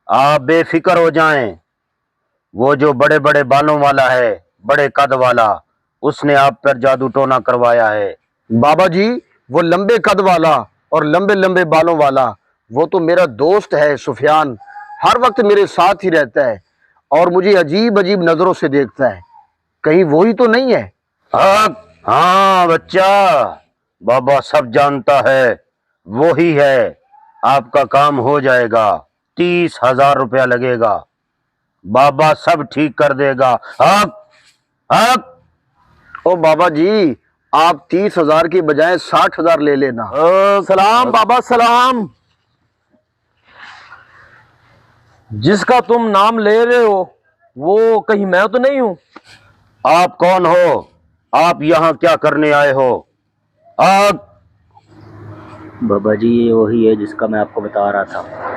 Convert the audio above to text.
आप बेफिक्र हो जाएं। वो जो बड़े बड़े बालों वाला है, बड़े कद वाला, उसने आप पर जादू टोना करवाया है। बाबा जी, वो लंबे कद वाला और लंबे लंबे बालों वाला, वो तो मेरा दोस्त है सुफियान। हर वक्त मेरे साथ ही रहता है और मुझे अजीब अजीब नजरों से देखता है। कहीं वो ही तो नहीं है? हाँ बच्चा, बाबा सब जानता है, वो ही है। आपका काम हो जाएगा, 30,000 रुपया लगेगा। बाबा सब ठीक कर देगा। हक हक। ओ बाबा जी, आप 30,000 की बजाय 60,000 ले लेना। सलाम बाबा सलाम। जिसका तुम नाम ले रहे हो वो कहीं मैं तो नहीं हूं? आप कौन हो? आप यहाँ क्या करने आए हो? आप बाबा जी, ये वही है जिसका मैं आपको बता रहा था।